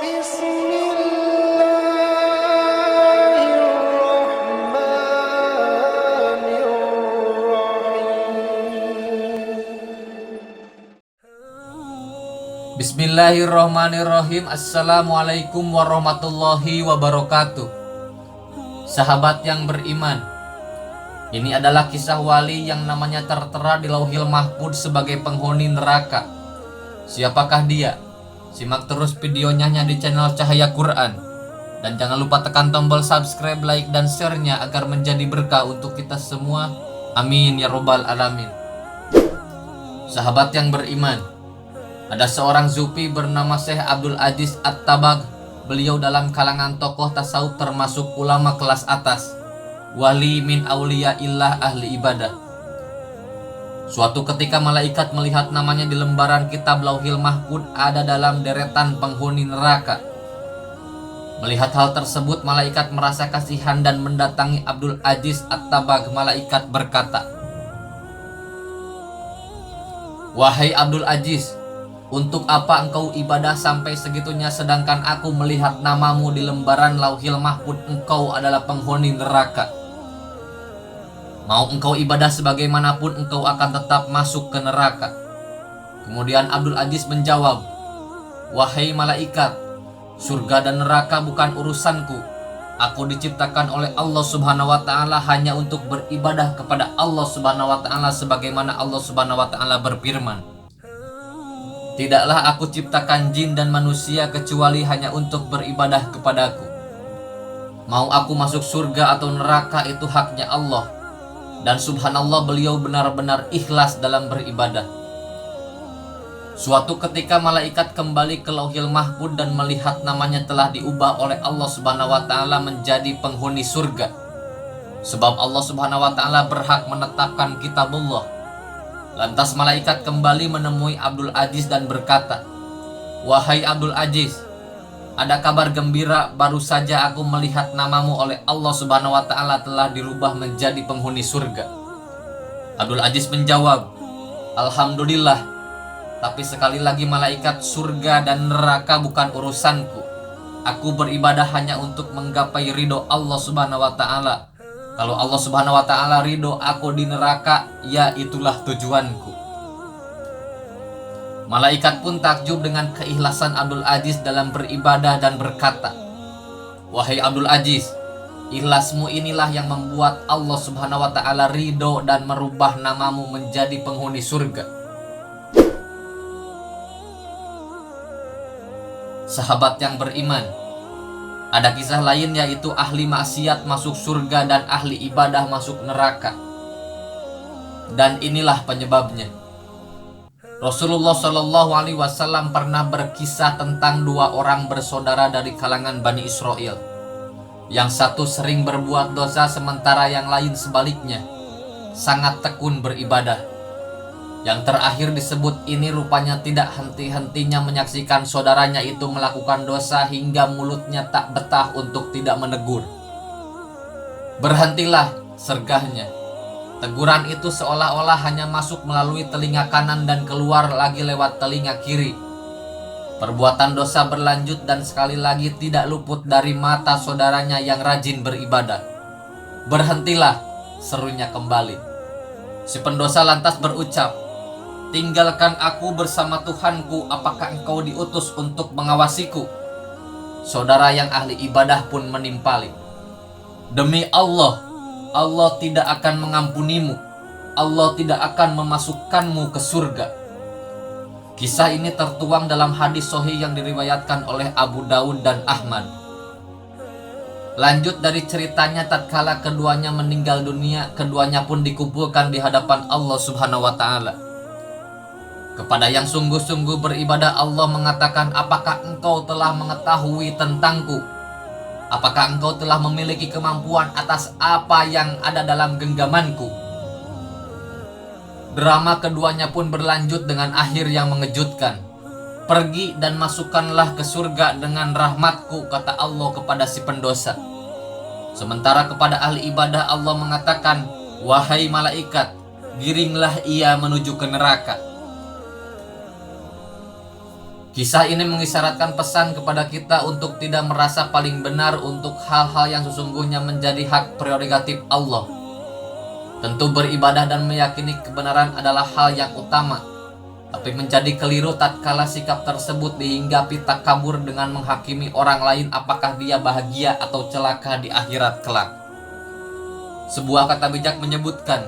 Bismillahirrahmanirrahim. Assalamualaikum warahmatullahi wabarakatuh. Sahabat yang beriman, ini adalah kisah wali yang namanya tertera di Lauhil Mahfuz sebagai penghuni neraka. Siapakah dia? Simak terus videonya di channel Cahaya Quran. Dan jangan lupa tekan tombol subscribe, like, dan share-nya agar menjadi berkah untuk kita semua. Amin ya robbal alamin. Sahabat yang beriman, ada seorang Zufi bernama Syekh Abdul Aziz At-Tabag. Beliau dalam kalangan tokoh tasawuf termasuk ulama kelas atas, wali min auliya illah ahli ibadah. Suatu ketika malaikat melihat namanya di lembaran kitab Lauhil Mahfuz ada dalam deretan penghuni neraka. Melihat hal tersebut, malaikat merasa kasihan dan mendatangi Abdul Aziz At-Tabag. Malaikat berkata, "Wahai Abdul Aziz, untuk apa engkau ibadah sampai segitunya sedangkan aku melihat namamu di lembaran Lauhil Mahfuz engkau adalah penghuni neraka? Mau engkau ibadah sebagaimanapun engkau akan tetap masuk ke neraka." Kemudian Abdul Aziz menjawab, "Wahai malaikat, surga dan neraka bukan urusanku. Aku diciptakan oleh Allah Subhanahu wa taala hanya untuk beribadah kepada Allah Subhanahu wa taala sebagaimana Allah Subhanahu wa taala berfirman, tidaklah aku ciptakan jin dan manusia kecuali hanya untuk beribadah kepadaku. Mau aku masuk surga atau neraka itu haknya Allah. Dan subhanallah beliau benar-benar ikhlas dalam beribadah." Suatu ketika malaikat kembali ke Lauhil Mahfuz dan melihat namanya telah diubah oleh Allah Subhanahu wa taala menjadi penghuni surga. Sebab Allah Subhanahu wa taala berhak menetapkan kitabullah. Lantas malaikat kembali menemui Abdul Aziz dan berkata, "Wahai Abdul Aziz, ada kabar gembira, baru saja aku melihat namamu oleh Allah Subhanahu wa taala telah dirubah menjadi penghuni surga." Abdul Aziz menjawab, "Alhamdulillah, tapi sekali lagi malaikat, surga dan neraka bukan urusanku. Aku beribadah hanya untuk menggapai ridho Allah Subhanahu wa taala. Kalau Allah Subhanahu wa taala ridho aku di neraka, ya itulah tujuanku." Malaikat pun takjub dengan keikhlasan Abdul Aziz dalam beribadah dan berkata, "Wahai Abdul Aziz, ikhlasmu inilah yang membuat Allah Subhanahu wa taala ridho dan merubah namamu menjadi penghuni surga." Sahabat yang beriman, ada kisah lain yaitu ahli maksiat masuk surga dan ahli ibadah masuk neraka. Dan inilah penyebabnya. Rasulullah Shallallahu Alaihi Wasallam pernah berkisah tentang dua orang bersaudara dari kalangan Bani Israel. Yang satu sering berbuat dosa sementara yang lain sebaliknya, sangat tekun beribadah. Yang terakhir disebut ini rupanya tidak henti-hentinya menyaksikan saudaranya itu melakukan dosa hingga mulutnya tak betah untuk tidak menegur. "Berhentilah," sergahnya. Teguran itu seolah-olah hanya masuk melalui telinga kanan dan keluar lagi lewat telinga kiri. Perbuatan dosa berlanjut dan sekali lagi tidak luput dari mata saudaranya yang rajin beribadah. "Berhentilah," serunya kembali. Si pendosa lantas berucap, "Tinggalkan aku bersama Tuhanku, apakah engkau diutus untuk mengawasiku?" Saudara yang ahli ibadah pun menimpali, "Demi Allah, Allah tidak akan mengampunimu. Allah tidak akan memasukkanmu ke surga." Kisah ini tertuang dalam hadis sahih yang diriwayatkan oleh Abu Daud dan Ahmad. Lanjut dari ceritanya, tatkala keduanya meninggal dunia, keduanya pun dikumpulkan di hadapan Allah Subhanahu wa taala. Kepada yang sungguh-sungguh beribadah Allah mengatakan, "Apakah engkau telah mengetahui tentangku? Apakah engkau telah memiliki kemampuan atas apa yang ada dalam genggamanku?" Drama keduanya pun berlanjut dengan akhir yang mengejutkan. "Pergi dan masukkanlah ke surga dengan rahmatku," kata Allah kepada si pendosa. Sementara kepada ahli ibadah Allah mengatakan, "Wahai malaikat, giringlah ia menuju ke neraka." Kisah ini mengisyaratkan pesan kepada kita untuk tidak merasa paling benar untuk hal-hal yang sesungguhnya menjadi hak prerogatif Allah. Tentu beribadah dan meyakini kebenaran adalah hal yang utama, tapi menjadi keliru tatkala sikap tersebut dihinggapi takabur dengan menghakimi orang lain apakah dia bahagia atau celaka di akhirat kelak. Sebuah kata bijak menyebutkan,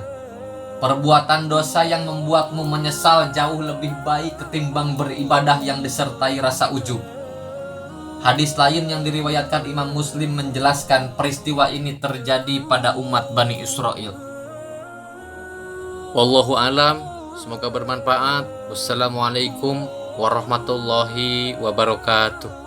perbuatan dosa yang membuatmu menyesal jauh lebih baik ketimbang beribadah yang disertai rasa ujub. Hadis lain yang diriwayatkan Imam Muslim menjelaskan peristiwa ini terjadi pada umat Bani Israel. Wallahu alam, semoga bermanfaat. Wassalamualaikum warahmatullahi wabarakatuh.